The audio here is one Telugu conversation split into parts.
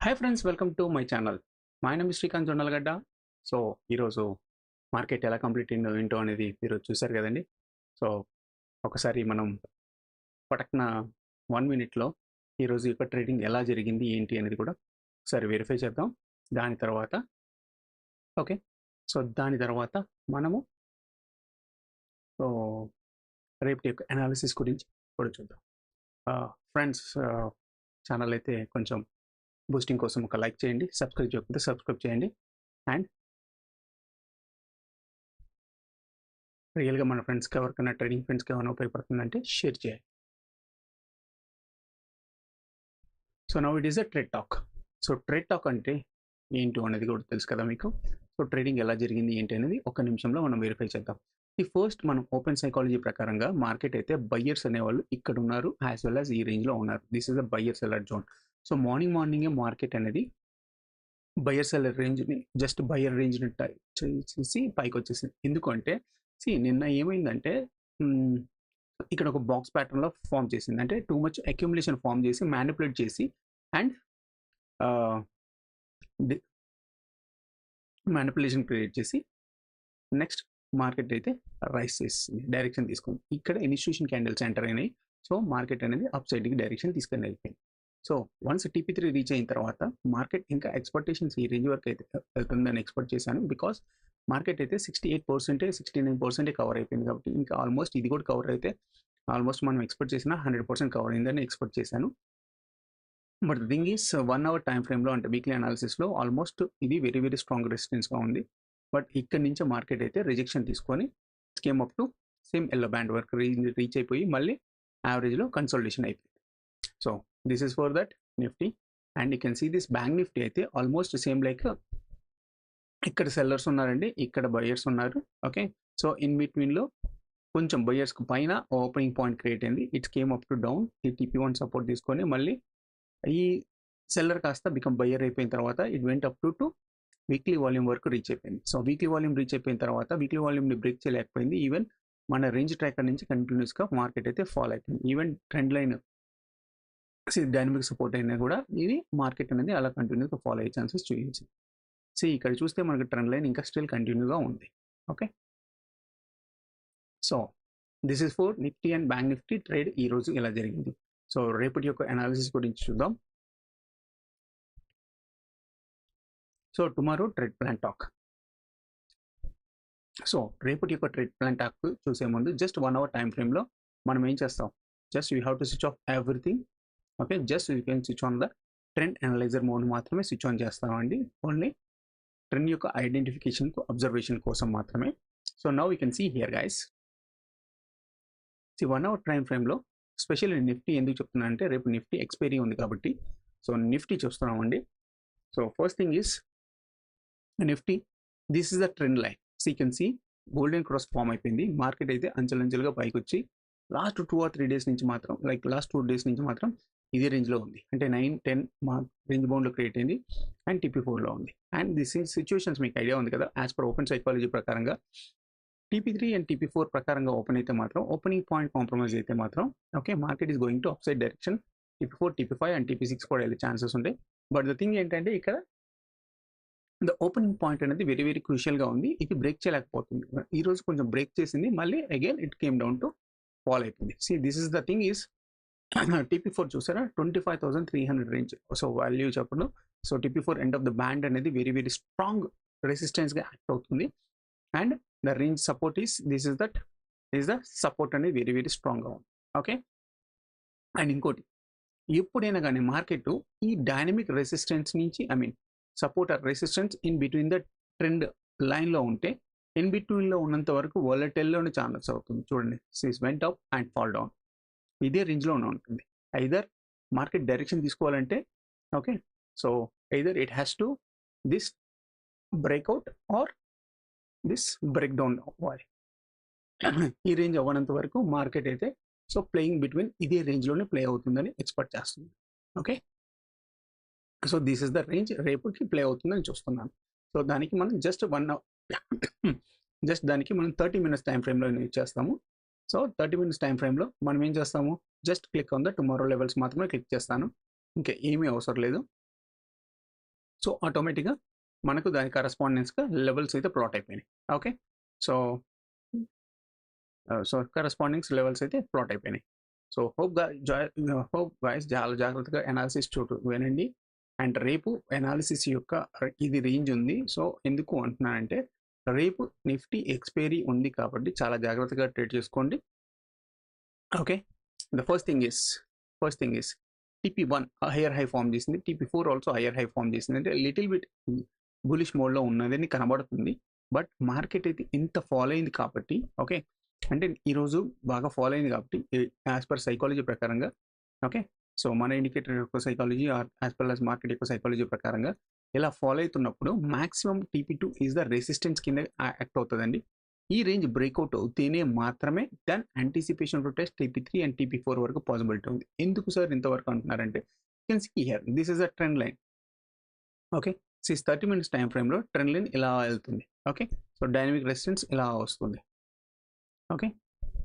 Hi friends, welcome to my channel. My name is Srikanth Jonnalagadda. So ఈరోజు మార్కెట్ ఎలా కంప్లీట్ అయిందో ఏంటో అనేది మీరు చూశారు కదండి. సో ఒకసారి మనం పటక్న 1 మినిట్లో ఈరోజు యొక్క ట్రేడింగ్ ఎలా జరిగింది ఏంటి అనేది కూడా ఒకసారి వెరిఫై చేద్దాం. దాని తర్వాత ఓకే, సో దాని తర్వాత మనము సో రేపటి యొక్క అనాలిసిస్ గురించి కూడా చూద్దాం. ఫ్రెండ్స్, ఛానల్ అయితే కొంచెం బూస్టింగ్ కోసం ఒక లైక్ చేయండి, సబ్స్క్రైబ్ చేయకపోతే సబ్స్క్రైబ్ చేయండి, అండ్ రియల్గా మన ఫ్రెండ్స్కి ఎవరికైనా ట్రేడింగ్ ఫ్రెండ్స్కి ఏమైనా ఉపయోగపడుతుందంటే షేర్ చేయండి. So now it is a trade talk. So trade talk అంటే ఏంటో అనేది కూడా తెలుసు కదా మీకు. సో ట్రేడింగ్ ఎలా జరిగింది ఏంటి అనేది ఒక నిమిషంలో మనం వెరిఫై చేద్దాం. ఈ ఫస్ట్ మనం ఓపెన్ సైకాలజీ ప్రకారంగా మార్కెట్ అయితే బయ్యర్స్ అనేవాళ్ళు ఇక్కడ ఉన్నారు, యాజ్ వెల్ యాజ్ ఈ రేంజ్లో ఉన్నారు. This is a buyer seller zone. So మార్నింగే మార్కెట్ అనేది బయ్యర్ సెల్లర్ రేంజ్ని జస్ట్ బయ్యర్ రేంజ్ని చేసి పైకి వచ్చేసింది. ఎందుకంటే నిన్న ఏమైందంటే ఇక్కడ ఒక బాక్స్ ప్యాటర్న్లో ఫామ్ చేసింది. అంటే టూ మచ్ అక్యుములేషన్ ఫామ్ చేసి మ్యానిపులేట్ చేసి అండ్ మ్యానిపులేషన్ క్రియేట్ చేసి నెక్స్ట్ మార్కెట్ అయితే రైస్ చేసింది, డైరెక్షన్ తీసుకుంది. ఇక్కడ ఇన్స్టిట్యూషన్ క్యాండిల్స్ ఎంటర్ అయినాయి. సో మార్కెట్ అనేది అప్ సైడ్కి డైరెక్షన్ తీసుకొని వెళ్ళిపోయింది. సో వన్స్ TP3 రీచ్ అయిన తర్వాత మార్కెట్ ఇంకా ఎక్స్పెక్టేషన్స్ ఈ రేంజ్ వరకు అయితే వెళ్తుందని ఎక్స్పెక్ట్ చేశాను. బికాస్ మార్కెట్ అయితే 68%, 69% కవర్ అయిపోయింది. కాబట్టి ఇంకా ఆల్మోస్ట్ ఇది కూడా కవర్ అయితే ఆల్మోస్ట్ మనం ఎక్స్పెక్ట్ చేసిన 100% కవర్ అయిందని ఎక్స్పెక్ట్ చేశాను. But the thing is 1 hour time ఫ్రేమ్లో అంటే వీక్లీ అనాలిసిస్లో ఆల్మోస్ట్ ఇది వెరీ వెరీ స్ట్రాంగ్ రెసిస్టెన్స్గా ఉంది. బట్ ఇక్కడ నుంచి మార్కెట్ అయితే రిజెక్షన్ తీసుకొని came up to same yellow band వరకు రీచ్ అయిపోయి మళ్ళీ యావరేజ్లో కన్సల్టేషన్ అయిపోయింది. So this is for that Nifty, and you can see this bank Nifty అయితే ఆల్మోస్ట్ సేమ్ లైక్ ఇక్కడ సెల్లర్స్ ఉన్నారండి, ఇక్కడ బయర్స్ ఉన్నారు. ఓకే, సో ఇన్ బిట్వీన్లో కొంచెం బయర్స్ పైన ఓపెనింగ్ పాయింట్ క్రియేట్ అయింది. It's came up to down. ఈ TP1 సపోర్ట్ తీసుకొని మళ్ళీ ఈ సెల్లర్ కాస్త బికమ్ బయర్ అయిపోయిన తర్వాత it went up two weekly volume వరకు రీచ్ అయిపోయింది. సో వీక్లీ వాల్యూమ్ రీచ్ అయిపోయిన తర్వాత వీక్లీ వాల్యూమ్ని బ్రేక్ చేయలేకపోయింది. ఈవెన్ మన రేంజ్ ట్రాకర్ నుంచి కంటిన్యూస్గా మార్కెట్ అయితే ఫాల్ అయిపోయింది. Even trend line dynamic support అయినా కూడా ఇది మార్కెట్ అనేది అలా కంటిన్యూగా ఫాలో అయ్యే ఛాన్సెస్ చూపించింది. ఇక్కడ చూస్తే మనకి ట్రెండ్ లైన్ ఇంకా స్టిల్ కంటిన్యూగా ఉంది. Okay, so this is for Nifty and bank Nifty trade ఈ రోజు ఎలా జరిగింది. సో రేపటి యొక్క అనాలిసిస్ గురించి చూద్దాం. So tomorrow trade plan talk. So రేపటి యొక్క ట్రేడ్ ప్లాన్ టాక్ చూసే ముందు జస్ట్ 1 అవర్ టైం ఫ్రేమ్లో మనం ఏం చేస్తాం, just you have to switch off everything. Okay, just you can switch on the trend analyser mode మాత్రమే స్విచ్ ఆన్ చేస్తామండి. ఓన్లీ ట్రెండ్ యొక్క ఐడెంటిఫికేషన్ అబ్జర్వేషన్ కోసం మాత్రమే. So now you can see here guys. 1 hour time ఫ్రేమ్లో స్పెషల్ నిఫ్టీ ఎందుకు చెప్తున్నా అంటే రేపు నిఫ్టీ ఎక్స్పైరీ ఉంది కాబట్టి సో నిఫ్టీ చూస్తున్నామండి. So first thing is Nifty, this is the trend line. You can see golden cross form అయిపోయింది. మార్కెట్ అయితే అంచెలంచెలుగా పైకి వచ్చి లాస్ట్ 2 or 3 డేస్ నుంచి మాత్రం లాస్ట్ 2 డేస్ నుంచి మాత్రం ఇదే రేంజ్లో ఉంది. అంటే 9-10 రేంజ్ బౌండ్లో క్రియేట్ అయింది అండ్ TP4లో ఉంది. అండ్ దిస్ సిచ్యువేషన్స్ మీకు ఐడియా ఉంది కదా. యాజ్ పర్ ఓపెన్ సైకాలజీ ప్రకారంగా TP3 అండ్ TP4 ప్రకారంగా ఓపెన్ అయితే మాత్రం ఓపెనింగ్ పాయింట్ కాంప్రమైజ్ అయితే మాత్రం okay market is going to up side direction. TP4, TP5 and TP6 కూడా వెళ్ళే ఛాన్సెస్ ఉంటాయి. బట్ ద థింగ్ ఏంటంటే ఇక్కడ ద ఓపెనింగ్ పాయింట్ అనేది వెరీ వెరీ క్రూషియల్గా ఉంది. ఇది బ్రేక్ చేయలేకపోతుంది. ఈ రోజు కొంచెం బ్రేక్ చేసింది, మళ్ళీ again it came down to fall అయిపోయింది. This is the thing is TP4 చూసారా 25,300 రేంజ్. సో వాల్యూ చెప్పడం. So TP4 end of the band అనేది వెరీ వెరీ స్ట్రాంగ్ రెసిస్టెన్స్గా యాక్ట్ అవుతుంది. And the range support this is the support అనేది వెరీ వెరీ స్ట్రాంగ్గా ఉంది. ఓకే, అండ్ ఇంకోటి, ఎప్పుడైనా కానీ మార్కెట్ ఈ డైనమిక్ రెసిస్టెన్స్ నుంచి support or resistance in between the trend లైన్లో ఉంటే ఇన్ బిట్వీన్లో ఉన్నంత వరకు వోలటైల్లోనే ఛాన్స్ అవుతుంది. చూడండి, went up and fall down ఇదే రేంజ్లోనే ఉంటుంది. ఐదర్ మార్కెట్ డైరెక్షన్ తీసుకోవాలంటే okay, so either it has to this breakout or this break down అవ్వాలి. ఈ రేంజ్ అవ్వనంత వరకు మార్కెట్ అయితే సో ప్లేయింగ్ బిట్వీన్ ఇదే రేంజ్లోనే ప్లే అవుతుందని ఎక్స్పెక్ట్ చేస్తుంది. Okay, so this is the range రేపుకి ప్లే అవుతుందని చూస్తున్నాను. సో దానికి మనం జస్ట్ 1 అవర్ జస్ట్ దానికి మనం 30 minutes టైం ఫ్రేమ్లో యూజ్ చేస్తాము. సో 30 minutes టైం ఫ్రేమ్లో మనం ఏం చేస్తాము, just click on the tomorrow levels మాత్రమే క్లిక్ చేస్తాను. ఇంకా ఏమీ అవసరం లేదు. సో ఆటోమేటిక్గా మనకు దాని కరస్పాండెన్స్గా లెవెల్స్ అయితే ప్లాట్ అయిపోయినాయి. ఓకే, సో కరస్పాండింగ్స్ లెవెల్స్ అయితే ప్లాట్ అయిపోయినాయి. సో హోప్ గైస్ చాలా జాగ్రత్తగా అనాలిసిస్ వినండి. అండ్ రేపు అనాలిసిస్ యొక్క ఇది రేంజ్ ఉంది. సో ఎందుకు అంటున్నానంటే రేపు నిఫ్టీ ఎక్స్పైరీ ఉంది కాబట్టి చాలా జాగ్రత్తగా ట్రేడ్ చేసుకోండి. Okay, the first thing is TP1 higher high form చేసింది, TP4 also hire high form చేసింది. అంటే లిటిల్ బిట్ బులిష్ మోడ్లో ఉన్నదని కనబడుతుంది. బట్ మార్కెట్ అయితే ఇంత ఫాలో అయింది కాబట్టి, ఓకే, అంటే ఈరోజు బాగా ఫాలో అయింది కాబట్టి యాజ్ పర్ సైకాలజీ ప్రకారంగా, ఓకే, సో మన ఇండికేటర్ యొక్క psychology as per as market యొక్క సైకాలజీ ప్రకారంగా ఇలా ఫాలో అవుతున్నప్పుడు maximum TP2 is the resistance కింద యాక్ట్ అవుతుందండి. ఈ రేంజ్ బ్రేక్అవుట్ అవుతేనే మాత్రమే then anticipation to test TP3 and TP4 వరకు పాసిబిలిటీ ఉంది. ఎందుకు సార్ ఇంతవరకు అంటున్నారంటే can see here this is a trend line. Okay, 30 minutes time ఫ్రేమ్లో ట్రెండ్ లైన్ ఇలా వెళ్తుంది. ఓకే, సో డైనమిక్ రెసిస్టెన్స్ ఇలా వస్తుంది. Okay,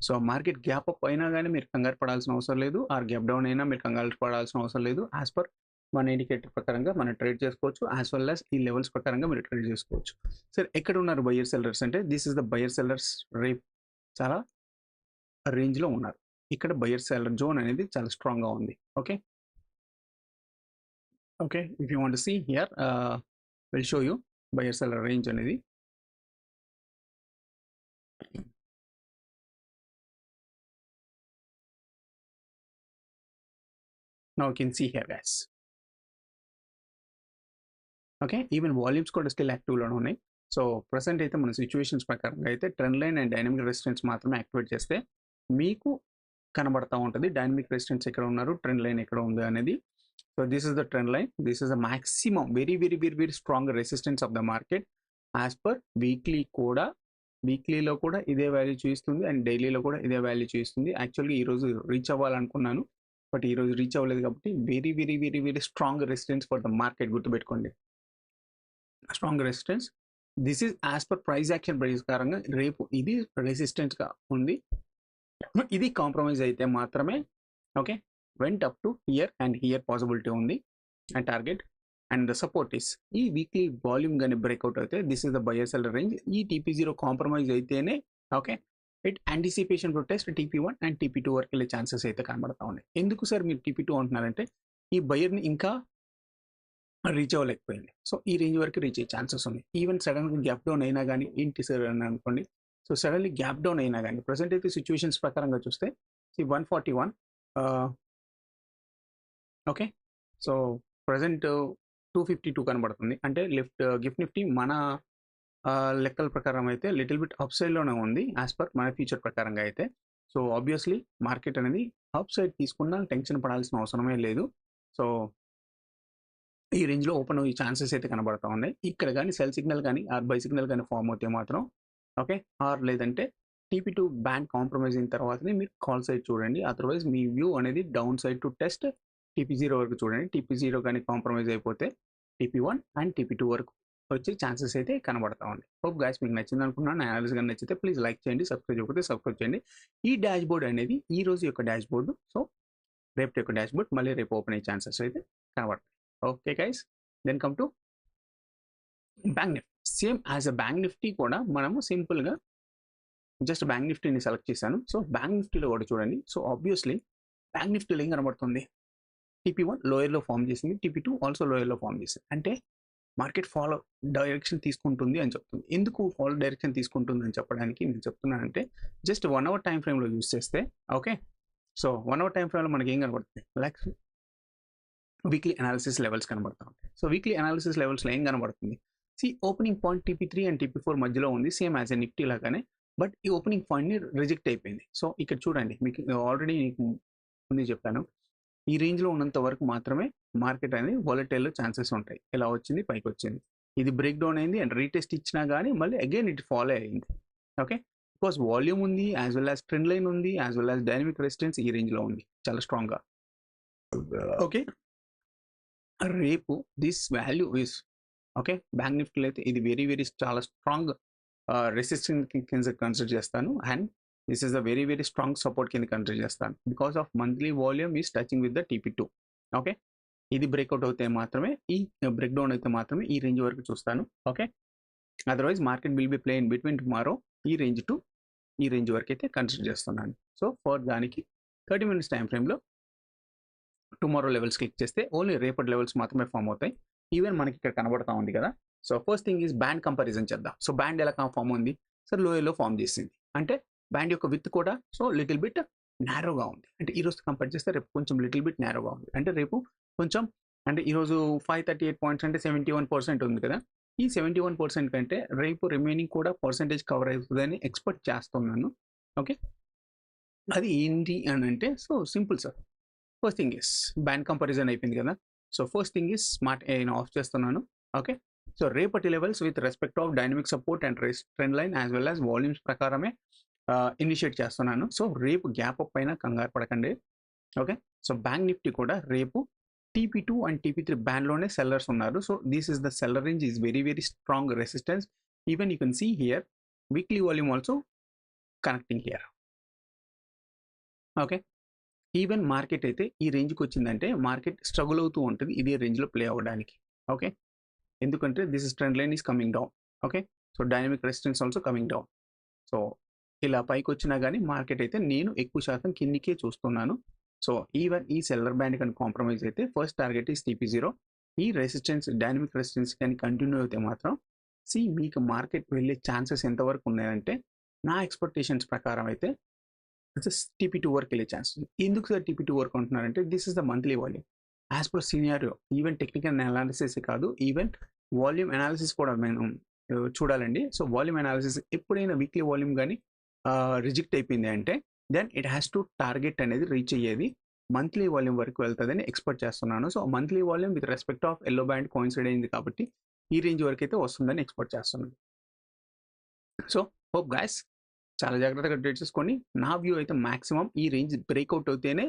so market gap up అయినా కానీ మీరు కంగారు పడాల్సిన అవసరం లేదు, ఆర్ గ్యాప్ డౌన్ అయినా మీరు కంగారు పడాల్సిన అవసరం లేదు. యాజ్ పర్ మన ఇండికేటర్ ప్రకారంగా మనం ట్రేడ్ చేసుకోవచ్చు, యాజ్ వెల్ యాజ్ ఈ లెవెల్స్ ప్రకారంగా మీరు ట్రేడ్ చేసుకోవచ్చు. సరే, ఎక్కడ ఉన్నారు బయర్ సెల్లర్స్ అంటే this is the buyer sellers. రేపు చాలా రేంజ్లో ఉన్నారు. ఇక్కడ బయర్ సెల్లర్ జోన్ అనేది చాలా స్ట్రాంగ్గా ఉంది. Okay, okay, if you want to see here will show you buyer seller range అనేది. Now you can see here guys. Okay, even volumes కూడా స్టిల్ యాక్టివ్లోనే ఉన్నాయి. సో ప్రజెంట్ అయితే మన సిచ్యువేషన్స్ ప్రకారంగా అయితే trend line and dynamic resistance మాత్రమే యాక్టివేట్ చేస్తే మీకు కనబడతా ఉంటుంది డైనమిక్ రెసిస్టెన్స్ ఎక్కడ ఉన్నారు, ట్రెండ్ లైన్ ఎక్కడ ఉంది అనేది. So this is the trend line, this is the maximum very very very very strong resistance of the market. As per వీక్లీలో కూడా ఇదే వాల్యూ చూపిస్తుంది అండ్ డైలీలో కూడా ఇదే వాల్యూ చూపిస్తుంది. యాక్చువల్గా ఈరోజు రీచ్ అవ్వాలనుకున్నాను, బట్ ఈరోజు రీచ్ అవ్వలేదు కాబట్టి very very very very strong resistance for the market. గుర్తుపెట్టుకోండి, strong resistance. This is as per price action ప్రకారంగా రేపు ఇది రెసిస్టెన్స్గా ఉంది. ఇది కాంప్రమైజ్ అయితే మాత్రమే okay went up to here and here possibility ఉంది and target. And the support is ఈ వీక్లీ వాల్యూమ్ కానీ బ్రేక్అవుట్ అయితే this is the buyer seller range. ఈ TP0 కాంప్రమైజ్ అయితేనే okay it anticipation to test TP1 and TP2 వరకు వెళ్ళే ఛాన్సెస్ అయితే కనబడతా ఉన్నాయి. ఎందుకు సార్ మీరు TP2 అంటున్నారంటే ఈ బయర్ని ఇంకా రీచ్ అవ్వలేకపోయింది. సో ఈ రేంజ్ వరకు రీచ్ అయ్యే ఛాన్సెస్ ఉన్నాయి. ఈవెన్ సడన్గా గ్యాప్ డౌన్ అయినా కానీ ఏంటి సార్ అని అనుకోండి. సో సడన్లీ గ్యాప్ డౌన్ అయినా కానీ ప్రజెంట్ అయితే సిచ్యువేషన్స్ ప్రకారంగా చూస్తే 141 ఓకే, సో ప్రజెంట్ 252 కనబడుతుంది. అంటే గిఫ్ట్ నిఫ్టీ మన లెక్కల ప్రకారం అయితే లిటిల్ బిట్ అప్ సైడ్లోనే ఉంది యాజ్ పర్ మన ఫ్యూచర్ ప్రకారంగా అయితే. సో ఆబ్వియస్లీ మార్కెట్ అనేది అప్ సైడ్ తీసుకున్నా టెన్షన్ పడాల్సిన అవసరమే లేదు. సో ఈ రేంజ్లో ఓపెన్ అయ్యే ఛాన్సెస్ అయితే కనబడతా ఉన్నాయి. ఇక్కడ కానీ సెల్ సిగ్నల్ కానీ ఆర్ బై సిగ్నల్ కానీ ఫామ్ అవుతే మాత్రం ఓకే, ఆర్ లేదంటే TP2 బ్యాండ్ కాంప్రమైజ్ అయిన తర్వాతనే మీరు కాల్ సైడ్ చూడండి. అదర్వైజ్ మీ వ్యూ అనేది down side to test TP0 వరకు చూడండి. TP0 కానీ కాంప్రమైజ్ అయిపోతే TP1 అండ్ TP2 వరకు వచ్చే ఛాన్సెస్ అయితే కనబడతా ఉన్నాయి. హోప్ గైస్ మీకు నచ్చింది అనుకున్నాను. అనాలిసిస్ కానీ నచ్చితే ప్లీజ్ లైక్ చేయండి, సబ్స్క్రైబ్ చేయకపోతే సబ్స్క్రైబ్ చేయండి. ఈ డాష్ బోర్డ్ అనేది ఈ రోజు యొక్క డాష్ బోర్డు. సో రేపు యొక్క డాష్ బోర్డ్ మళ్ళీ రేపు ఓపెన్ అయ్యే ఛాన్సెస్ అయితే కనబడతాయి. Okay guys, then come to Bank Nifty. Same as a Bank Nifty కూడా మనము సింపుల్గా జస్ట్ బ్యాంక్ నిఫ్టీని సెలెక్ట్ చేశాను. సో బ్యాంక్ నిఫ్టీలో కూడా చూడండి. సో ఆబ్వియస్లీ బ్యాంక్ నిఫ్టీలో ఏం కనబడుతుంది, TP1 లోయర్లో ఫామ్ చేసింది, TP2 ఆల్సో లోయర్లో ఫామ్ చేసింది. అంటే మార్కెట్ ఫాలో డైరెక్షన్ తీసుకుంటుంది అని చెప్తుంది. ఎందుకు ఫాలో డైరెక్షన్ తీసుకుంటుంది అని చెప్పడానికి నేను చెప్తున్నానంటే జస్ట్ 1 hour టైం ఫ్రేమ్లో యూజ్ చేస్తే ఓకే, సో 1 hour టైం ఫ్రేమ్లో మనకి ఏం కనబడుతుంది, లైక్ వీక్లీ అనాలిసిస్ లెవెల్స్ కనబడతా ఉంటాయి. సో వీక్లీ అనాలిసిస్ లెవెల్స్లో ఏం కనబడుతుంది, opening point TP3 and TP4 మధ్యలో ఉంది, సేమ్ యాజ్ ఎ నిఫ్టీ లాగానే. బట్ ఈ ఓపెనింగ్ పాయింట్ని రిజెక్ట్ అయిపోయింది. సో ఇక్కడ చూడండి, మీకు ఆల్రెడీ నీకు ముందు చెప్పాను, ఈ రేంజ్లో ఉన్నంత వరకు మాత్రమే మార్కెట్ అనేది వాలటైల్లో ఛాన్సెస్ ఉంటాయి. ఇలా వచ్చింది, పైకి వచ్చింది, ఇది బ్రేక్ డౌన్ అయింది అండ్ రీటెస్ట్ ఇచ్చినా కానీ మళ్ళీ అగైన్ ఇట్ ఫాలో అయింది. ఓకే, బికాస్ వాల్యూమ్ ఉంది, as well as trend line ఉంది, as well as dynamic resistance ఈ రేంజ్లో ఉంది చాలా స్ట్రాంగ్గా. ఓకే, రేపు this value is okay bank నిఫ్టీలో అయితే ఇది వెరీ వెరీ చాలా స్ట్రాంగ్ రెసిస్టెన్స్ కింద కన్సిడర్ చేస్తాను. And this is a very very strong support కింద కన్సిడర్ చేస్తాను because of monthly volume is touching with the TP2. Okay, ఇది బ్రేక్అవుట్ అయితే మాత్రమే, ఈ బ్రేక్ డౌన్ అయితే మాత్రమే ఈ రేంజ్ వరకు చూస్తాను. Okay, otherwise market will be play in between tomorrow ఈ రేంజ్ టు ఈ రేంజ్ వరకు అయితే కన్సిడర్ చేస్తున్నాను. సో ఫర్ దానికి 30 minutes టైం ఫ్రేమ్లో టుమారో లెవెల్స్ క్లిక్ చేస్తే ఓన్లీ రేపటి లెవెల్స్ మాత్రమే ఫామ్ అవుతాయి. ఈవెన్ మనకి ఇక్కడ కనబడతా ఉంది కదా. So first thing is band comparison చేద్దాం. సో బ్యాండ్ ఎలా ఫామ్ ఉంది, సార్ లోయలో ఫామ్ చేసింది అంటే బ్యాండ్ యొక్క విత్ కూడా సో లిటిల్ బిట్ నేరోగా ఉంది. అంటే ఈ రోజు కంపేర్ చేస్తే రేపు కొంచెం లిటిల్ బిట్ నేరోగా ఉంది. అంటే రేపు కొంచెం అంటే ఈరోజు 538 పాయింట్స్ అంటే 71% ఉంది కదా. ఈ 71% కంటే రేపు రిమైనింగ్ కూడా పర్సెంటేజ్ కవర్ అవుతుందని ఎక్స్పెక్ట్ చేస్తున్నాను. ఓకే, అది ఏంటి అని అంటే so simple sir. First thing is band comparison అయిపోయింది కదా. So first thing is smart నేను ఆఫ్ చేస్తున్నాను. ఓకే, సో రేపటి levels with respect of dynamic support and trend line as well as volumes ప్రకారమే ఇనిషియేట్ చేస్తున్నాను. సో రేపు గ్యాప్ అప్ పైన కంగారు పడకండి. ఓకే, సో బ్యాంక్ నిఫ్టీ కూడా రేపు TP2 అండ్ TP3 బ్యాండ్లోనే సెల్లర్స్ ఉన్నారు. So this is the seller range is very very strong resistance. Even you can see here weekly volume also connecting here. Okay, even market అయితే ఈ రేంజ్కి వచ్చిందంటే మార్కెట్ స్ట్రగుల్ అవుతూ ఉంటుంది ఇదే రేంజ్లో ప్లే అవ్వడానికి. ఓకే, ఎందుకంటే this is trend line is coming down. Okay, so dynamic resistance also coming down. So ఇలా పైకి వచ్చినా కానీ మార్కెట్ అయితే నేను ఎక్కువ శాతం కిందికే చూస్తున్నాను. సో ఈవెన్ ఈ సెల్లర్ బ్యాండ్ కానీ కాంప్రమైజ్ అయితే ఫస్ట్ టార్గెట్ ఈస్ TP0. ఈ రెసిస్టెన్స్ డైనమిక్ రెసిస్టెన్స్ కానీ కంటిన్యూ అయితే మాత్రం మీకు మార్కెట్ వెళ్ళే ఛాన్సెస్ ఎంతవరకు ఉన్నాయంటే నా ఎక్స్పెక్టేషన్స్ ప్రకారం అయితే TP2 వరకు వెళ్ళే ఛాన్సెస్. ఎందుకు సార్ TP2 వరకు అంటున్నారంటే this is the monthly volume as per scenario. Even technical analysis కాదు, ఈవెన్ వాల్యూమ్ అనాలిసిస్ కూడా మనం చూడాలండి. సో వాల్యూమ్ అనాలిసిస్ ఎప్పుడైనా వీక్లీ వాల్యూమ్ కానీ రిజెక్ట్ అయిపోయింది అంటే then it has to target అనేది రీచ్ అయ్యేది మంత్లీ వాల్యూమ్ వరకు వెళ్తుందని ఎక్స్పెక్ట్ చేస్తున్నాను. So monthly volume with respect of yellow band coincide అయింది కాబట్టి ఈ రేంజ్ వరకు అయితే వస్తుందని ఎక్స్పెక్ట్ చేస్తున్నాను. సో హోప్ గైస్ చాలా జాగ్రత్తగా ట్రేడ్ చేసుకోండి. నా వ్యూ అయితే మాక్సిమం ఈ రేంజ్ బ్రేక్అవుట్ అవుతేనే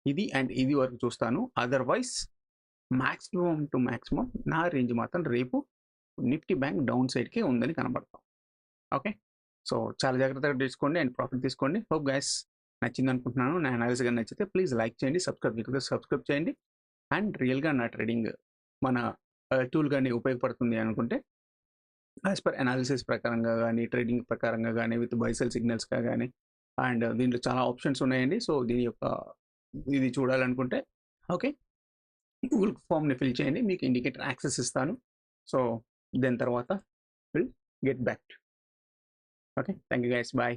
ఇది అండ్ ఇది వరకు చూస్తాను. అదర్వైజ్ మాక్సిమం టు మాక్సిమం నా రేంజ్ మాత్రం రేపు నిఫ్టీ బ్యాంక్ డౌన్ సైడ్కే ఉందని కనబడతాం. ఓకే, సో చాలా జాగ్రత్తగా తీసుకోండి అండ్ ప్రాఫిట్ తీసుకోండి. హోప్ గైస్ నచ్చింది అనుకుంటున్నాను. నా అనాలిసిస్ కానీ నచ్చితే ప్లీజ్ లైక్ చేయండి, సబ్స్క్రైబ్ చేయండి. అండ్ రియల్గా నా ట్రేడింగ్ మన టూల్ కానీ ఉపయోగపడుతుంది అనుకుంటే యాజ్ పర్ అనాలిసిస్ ప్రకారంగా కానీ ట్రేడింగ్ ప్రకారంగా కానీ విత్ బై సెల్ సిగ్నల్స్గా కానీ అండ్ దీంట్లో చాలా ఆప్షన్స్ ఉన్నాయండి. సో దీని యొక్క ఇది చూడాలనుకుంటే ఓకే గూగుల్ ఫామ్ని ఫిల్ చేయండి, మీకు ఇండికేటర్ యాక్సెస్ ఇస్తాను. సో దాని తర్వాత will get back. Okay, thank you guys, bye.